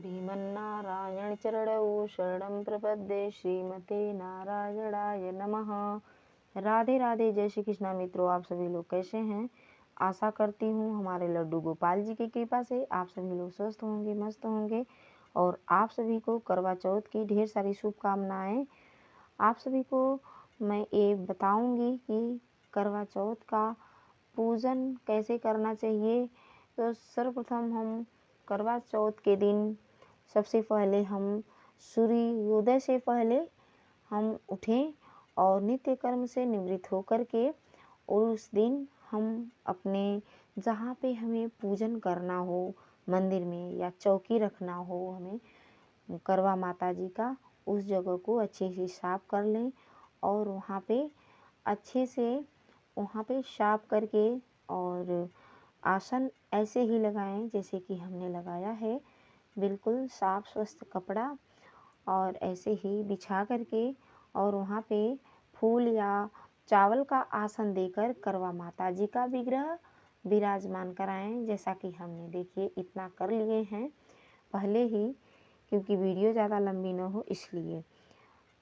श्रीमन्नारायण चरणौ शरणं प्रपद्ये श्रीमते नारायणाय नमः। राधे राधे, जय श्री कृष्णा। मित्रों, आप सभी लोग कैसे हैं? आशा करती हूँ हमारे लड्डू गोपाल जी की कृपा से आप सभी लोग स्वस्थ होंगे, मस्त होंगे। और आप सभी को करवा चौथ की ढेर सारी शुभकामनाएं। आप सभी को मैं ये बताऊंगी कि करवा चौथ का पूजन कैसे करना चाहिए। तो सर्वप्रथम हम करवा चौथ के दिन सबसे पहले हम सूर्योदय से पहले हम उठें और नित्य कर्म से निवृत्त होकर के उस दिन हम अपने जहाँ पे हमें पूजन करना हो, मंदिर में या चौकी रखना हो हमें करवा माता जी का, उस जगह को अच्छे से साफ कर लें और वहाँ पे अच्छे से साफ करके और आसन ऐसे ही लगाएं जैसे कि हमने लगाया है। बिल्कुल साफ स्वस्थ कपड़ा और ऐसे ही बिछा करके और वहाँ पे फूल या चावल का आसन देकर करवा माता जी का विग्रह विराजमान कराएं। जैसा कि हमने देखिए इतना कर लिए हैं पहले ही, क्योंकि वीडियो ज़्यादा लंबी न हो इसलिए।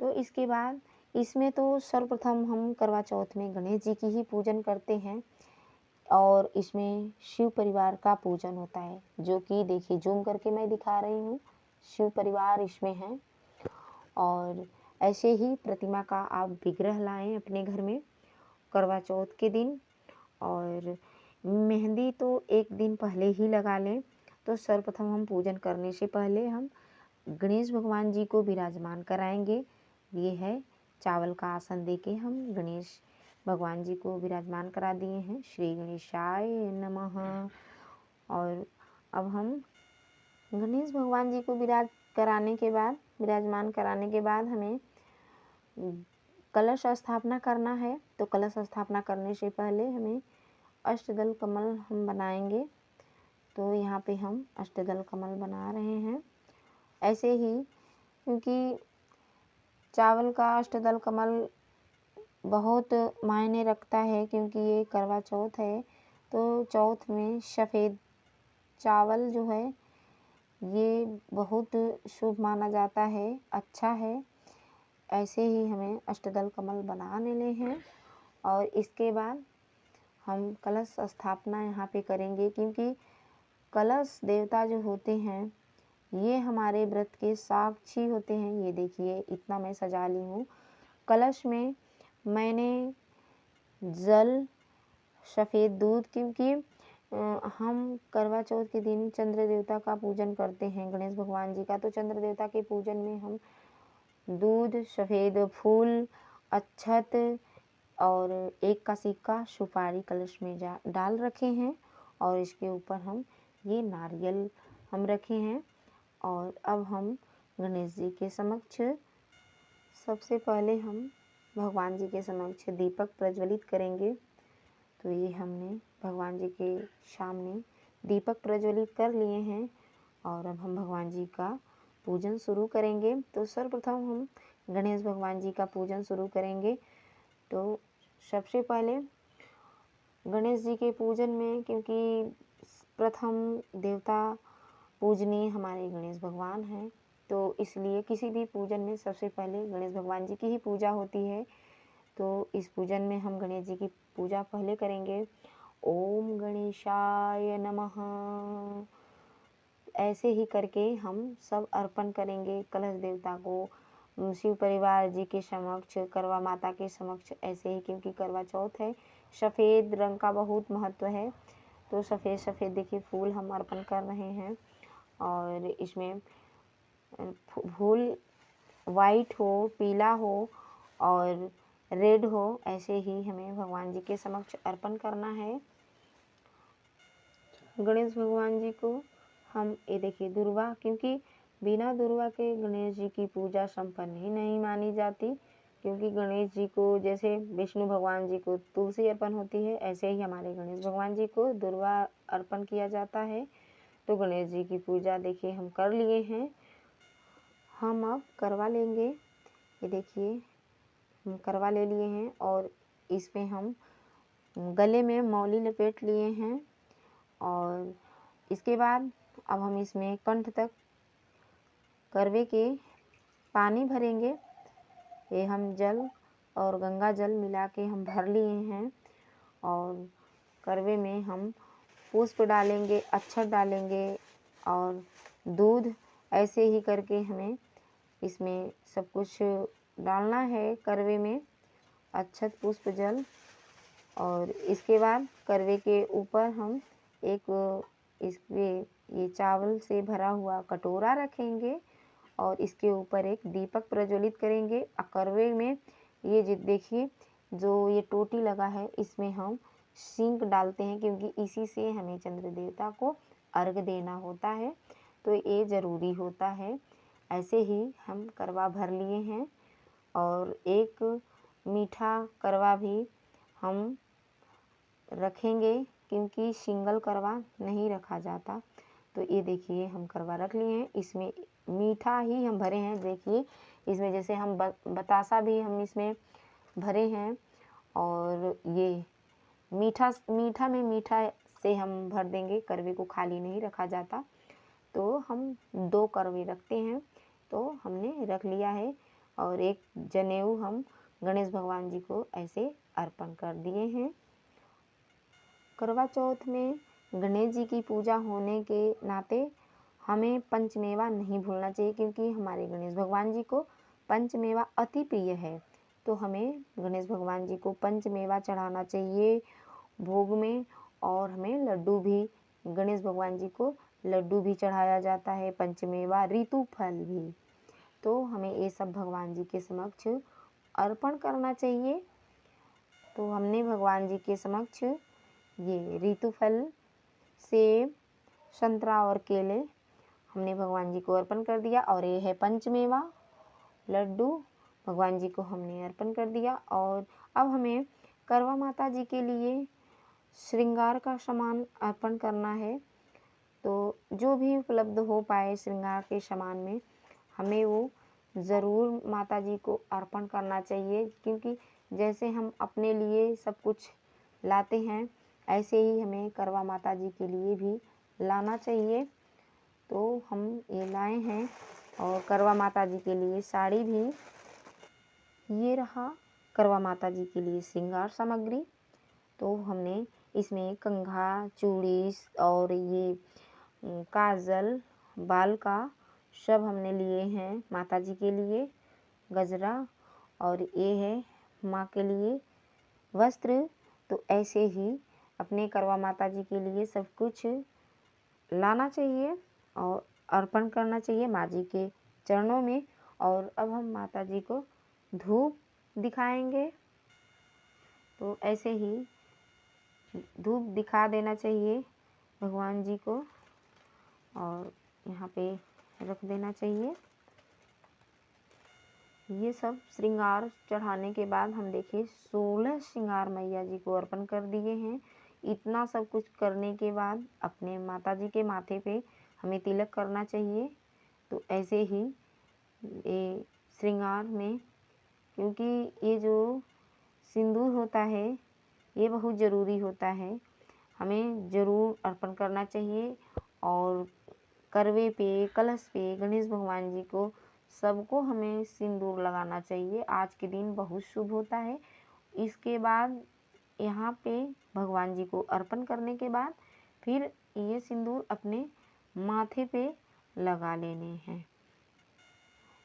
तो इसके बाद इसमें तो सर्वप्रथम हम करवा चौथ में गणेश जी की ही पूजन करते हैं और इसमें शिव परिवार का पूजन होता है, जो कि देखिए जूम करके मैं दिखा रही हूँ। शिव परिवार इसमें है और ऐसे ही प्रतिमा का आप विग्रह लाएं अपने घर में करवा चौथ के दिन। और मेहंदी तो एक दिन पहले ही लगा लें। तो सर्वप्रथम हम पूजन करने से पहले हम गणेश भगवान जी को विराजमान कराएंगे। ये है चावल का आसन दे के हम गणेश भगवान जी को विराजमान करा दिए हैं। श्री गणेशाय नमः। और अब हम गणेश भगवान जी को विराजमान कराने के बाद हमें कलश स्थापना करना है। तो कलश स्थापना करने से पहले हमें अष्टदल कमल हम बनाएंगे। तो यहाँ पे हम अष्टदल कमल बना रहे हैं ऐसे ही, क्योंकि चावल का अष्टदल कमल बहुत मायने रखता है, क्योंकि ये करवा चौथ है। तो चौथ में सफ़ेद चावल जो है ये बहुत शुभ माना जाता है, अच्छा है। ऐसे ही हमें अष्टदल कमल बना लेने हैं और इसके बाद हम कलश स्थापना यहाँ पे करेंगे, क्योंकि कलश देवता जो होते हैं ये हमारे व्रत के साक्षी होते हैं। ये देखिए इतना मैं सजा ली हूँ। कलश में मैंने जल, सफ़ेद दूध, क्योंकि हम करवा चौथ के दिन चंद्र देवता का पूजन करते हैं, गणेश भगवान जी का। तो चंद्र देवता के पूजन में हम दूध, सफ़ेद फूल, अक्षत और एक का सिक्का, सुपारी कलश में डाल रखे हैं और इसके ऊपर हम ये नारियल हम रखे हैं। और अब हम गणेश जी के समक्ष सबसे पहले हम भगवान जी के समक्ष दीपक प्रज्वलित करेंगे। तो ये हमने भगवान जी के सामने दीपक प्रज्वलित कर लिए हैं और अब हम भगवान जी का पूजन शुरू करेंगे। तो सर्वप्रथम हम गणेश भगवान जी का पूजन शुरू करेंगे। तो सबसे पहले गणेश जी के पूजन में, क्योंकि प्रथम देवता पूजनीय हमारे गणेश भगवान हैं, तो इसलिए किसी भी पूजन में सबसे पहले गणेश भगवान जी की ही पूजा होती है। तो इस पूजन में हम गणेश जी की पूजा पहले करेंगे। ओम गणेशाय नमः, ऐसे ही करके हम सब अर्पण करेंगे कलश देवता को, शिव परिवार जी के समक्ष, करवा माता के समक्ष। ऐसे ही, क्योंकि करवा चौथ है, सफ़ेद रंग का बहुत महत्व है। तो सफ़ेद सफ़ेद देखिए फूल हम अर्पण कर रहे हैं और इसमें फूल वाइट हो, पीला हो और रेड हो, ऐसे ही हमें भगवान जी के समक्ष अर्पण करना है। गणेश भगवान जी को हम ये देखिए दुर्वा, क्योंकि बिना दुर्वा के गणेश जी की पूजा संपन्न ही नहीं मानी जाती। क्योंकि गणेश जी को जैसे विष्णु भगवान जी को तुलसी अर्पण होती है, ऐसे ही हमारे गणेश भगवान जी को दुर्वा अर्पण किया जाता है। तो गणेश जी की पूजा देखिए हम कर लिए हैं। हम अब करवा लेंगे। ये देखिए हम करवा ले लिए हैं और इसमें हम गले में मौली लपेट लिए हैं और इसके बाद अब हम इसमें कंठ तक करवे के पानी भरेंगे। ये हम जल और गंगा जल मिला के हम भर लिए हैं और करवे में हम पुष्प डालेंगे, अक्षत डालेंगे और दूध। ऐसे ही करके हमें इसमें सब कुछ डालना है करवे में, अक्षत पुष्प जल। और इसके बाद करवे के ऊपर हम एक ये चावल से भरा हुआ कटोरा रखेंगे और इसके ऊपर एक दीपक प्रज्वलित करेंगे। करवे में ये देखिए जो ये टोटी लगा है, इसमें हम सिंक डालते हैं क्योंकि इसी से हमें चंद्र देवता को अर्घ देना होता है, तो ये ज़रूरी होता है। ऐसे ही हम करवा भर लिए हैं और एक मीठा करवा भी हम रखेंगे क्योंकि सिंगल करवा नहीं रखा जाता। तो ये देखिए हम करवा रख लिए हैं, इसमें मीठा ही हम भरे हैं। देखिए इसमें जैसे हम बतासा भी हम इसमें भरे हैं और ये मीठा में मीठा से हम भर देंगे, करवे को खाली नहीं रखा जाता। तो हम 2 करवे रखते हैं, तो हमने रख लिया है और एक जनेऊ हम गणेश भगवान जी को ऐसे अर्पण कर दिए हैं। करवा चौथ में गणेश जी की पूजा होने के नाते हमें पंचमेवा नहीं भूलना चाहिए क्योंकि हमारे गणेश भगवान जी को पंचमेवा अति प्रिय है। तो हमें गणेश भगवान जी को पंचमेवा चढ़ाना चाहिए भोग में। और हमें लड्डू भी, गणेश भगवान जी को लड्डू भी चढ़ाया जाता है, पंचमेवा, ऋतु फल भी। तो हमें ये सब भगवान जी के समक्ष अर्पण करना चाहिए। तो हमने भगवान जी के समक्ष ये ऋतु फल, सेब, संतरा और केले हमने भगवान जी को अर्पण कर दिया। और ये है पंचमेवा, लड्डू भगवान जी को हमने अर्पण कर दिया। और अब हमें करवा माता जी के लिए श्रृंगार का सामान अर्पण करना है। तो जो भी उपलब्ध हो पाए श्रृंगार के सामान में हमें वो ज़रूर माता जी को अर्पण करना चाहिए क्योंकि जैसे हम अपने लिए सब कुछ लाते हैं ऐसे ही हमें करवा माता जी के लिए भी लाना चाहिए। तो हम ये लाए हैं और करवा माता जी के लिए साड़ी भी। ये रहा करवा माता जी के लिए श्रृंगार सामग्री। तो हमने इसमें कंघा, चूड़ी और ये काजल, बाल का सब हमने लिए हैं माता जी के लिए, गजरा। और ये है माँ के लिए वस्त्र। तो ऐसे ही अपने करवा माता जी के लिए सब कुछ लाना चाहिए और अर्पण करना चाहिए माँ जी के चरणों में। और अब हम माता जी को धूप दिखाएंगे। तो ऐसे ही धूप दिखा देना चाहिए भगवान जी को और यहाँ पे रख देना चाहिए। ये सब श्रृंगार चढ़ाने के बाद हम देखिए 16 श्रृंगार मैया जी को अर्पण कर दिए हैं। इतना सब कुछ करने के बाद अपने माता जी के माथे पे हमें तिलक करना चाहिए। तो ऐसे ही ये श्रृंगार में, क्योंकि ये जो सिंदूर होता है ये बहुत ज़रूरी होता है, हमें ज़रूर अर्पण करना चाहिए। और करवे पे, कलश पे गणेश भगवान जी को सबको हमें सिंदूर लगाना चाहिए। आज के दिन बहुत शुभ होता है। इसके बाद यहाँ पे भगवान जी को अर्पण करने के बाद फिर ये सिंदूर अपने माथे पे लगा लेने हैं।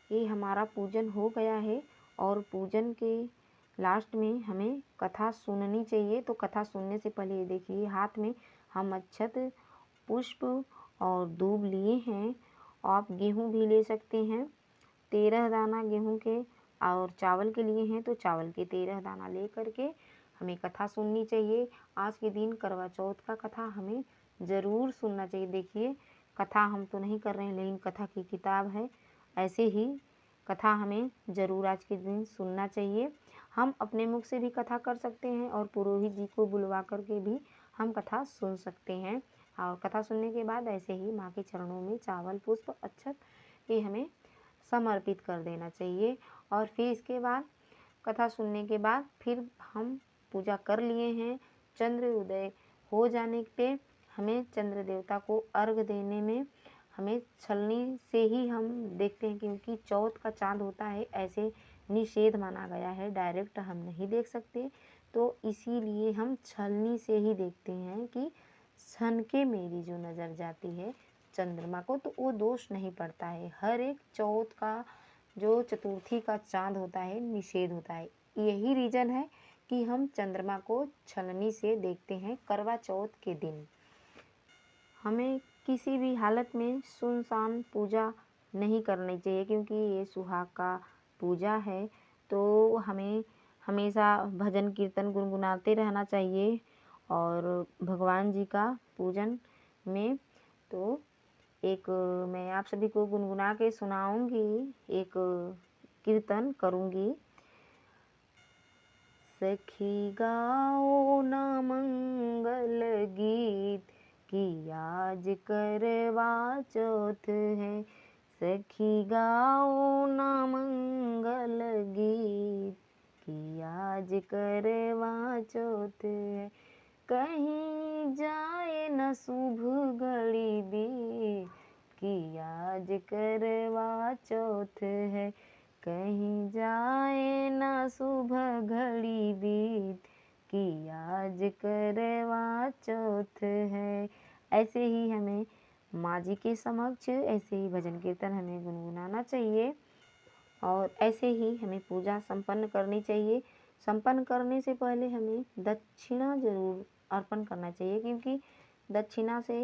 ये हमारा पूजन हो गया है और पूजन के लास्ट में हमें कथा सुननी चाहिए। तो कथा सुनने से पहले देखिए हाथ में हम अक्षत, पुष्प और दूब लिए हैं। आप गेहूँ भी ले सकते हैं, 13 दाना गेहूँ के और चावल के लिए हैं तो चावल के 13 दाना ले करके हमें कथा सुननी चाहिए। आज के दिन करवा चौथ का कथा हमें ज़रूर सुनना चाहिए। देखिए कथा हम तो नहीं कर रहे हैं लेकिन कथा की किताब है, ऐसे ही कथा हमें ज़रूर आज के दिन सुनना चाहिए। हम अपने मुख से भी कथा कर सकते हैं और पुरोहित जी को बुलवा करके भी हम कथा सुन सकते हैं। और कथा सुनने के बाद ऐसे ही माँ के चरणों में चावल, पुष्प, अक्षत ये हमें समर्पित कर देना चाहिए। और फिर इसके बाद कथा सुनने के बाद फिर हम पूजा कर लिए हैं। चंद्र उदय हो जाने पे हमें चंद्र देवता को अर्घ देने में हमें छलनी से ही हम देखते हैं, क्योंकि चौथ का चाँद होता है, ऐसे निषेध माना गया है, डायरेक्ट हम नहीं देख सकते। तो इसीलिए हम छलनी से ही देखते हैं कि सन के मेरी जो नज़र जाती है चंद्रमा को, तो वो दोष नहीं पड़ता है। हर एक चौथ का जो चतुर्थी का चाँद होता है निषेध होता है। यही रीज़न है कि हम चंद्रमा को छलनी से देखते हैं करवा चौथ के दिन। हमें किसी भी हालत में सुनसान पूजा नहीं करनी चाहिए, क्योंकि ये सुहाग का पूजा है। तो हमें हमेशा भजन कीर्तन गुनगुनाते रहना चाहिए और भगवान जी का पूजन में। तो एक मैं आप सभी को गुनगुना के सुनाऊंगी, एक कीर्तन करूंगी। सखी गाओ ना मंगल गीत कि आज करवा चौथ है। सखी गाओ ना मंगल गीत कि आज करवा चौथ है। कहीं जाए न शुभ घड़ी बीत कि आज करवा चौथ है। कहीं जाए ना शुभ घड़ी बीत कि आज करवा चौथ है। ऐसे ही हमें माँ जी के समक्ष ऐसे ही भजन कीर्तन हमें गुनगुनाना चाहिए और ऐसे ही हमें पूजा संपन्न करनी चाहिए। संपन्न करने से पहले हमें दक्षिणा जरूर अर्पण करना चाहिए, क्योंकि दक्षिणा से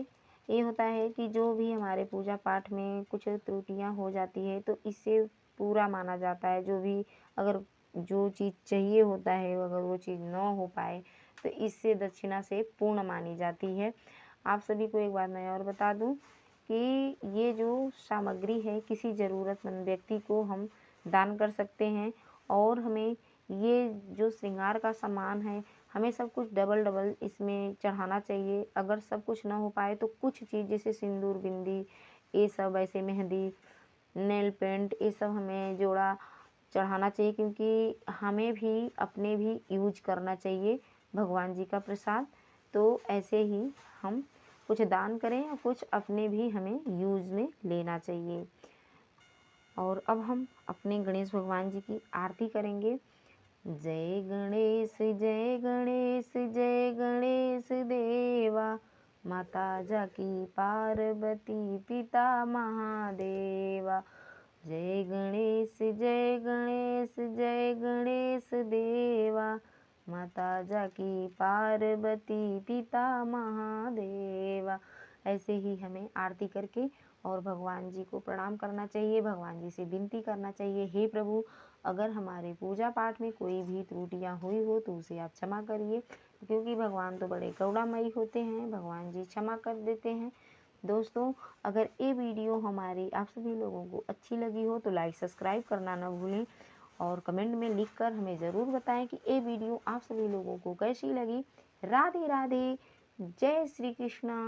ये होता है कि जो भी हमारे पूजा पाठ में कुछ त्रुटियां हो जाती है तो इससे पूरा माना जाता है। जो भी अगर जो चीज़ चाहिए होता है अगर वो चीज़ न हो पाए तो इससे दक्षिणा से पूर्ण मानी जाती है। आप सभी को एक बात मैं और बता दूं कि ये जो सामग्री है किसी ज़रूरतमंद व्यक्ति को हम दान कर सकते हैं। और हमें ये जो श्रृंगार का सामान है हमें सब कुछ डबल डबल इसमें चढ़ाना चाहिए। अगर सब कुछ ना हो पाए तो कुछ चीज़ जैसे सिंदूर बिंदी ये सब, ऐसे मेहंदी नेल पेंट ये सब हमें जोड़ा चढ़ाना चाहिए, क्योंकि हमें भी अपने भी यूज करना चाहिए भगवान जी का प्रसाद। तो ऐसे ही हम कुछ दान करें और कुछ अपने भी हमें यूज में लेना चाहिए। और अब हम अपने गणेश भगवान जी की आरती करेंगे। जय गणेश जय गणेश जय गणेश देवा, माता जाकी पार्वती पिता महादेवा। जय गणेश जय गणेश जय गणेश देवा, माता जाकी पार्वती पिता महादेवा। ऐसे ही हमें आरती करके और भगवान जी को प्रणाम करना चाहिए, भगवान जी से विनती करना चाहिए, हे प्रभु अगर हमारे पूजा पाठ में कोई भी त्रुटियां हुई हो तो उसे आप क्षमा करिए, क्योंकि भगवान तो बड़े करुणामयी होते हैं, भगवान जी क्षमा कर देते हैं। दोस्तों अगर ये वीडियो हमारी आप सभी लोगों को अच्छी लगी हो तो लाइक सब्सक्राइब करना न भूलें और कमेंट में लिखकर हमें ज़रूर बताएं कि ये वीडियो आप सभी लोगों को कैसी लगी। राधे राधे, जय श्री कृष्णा।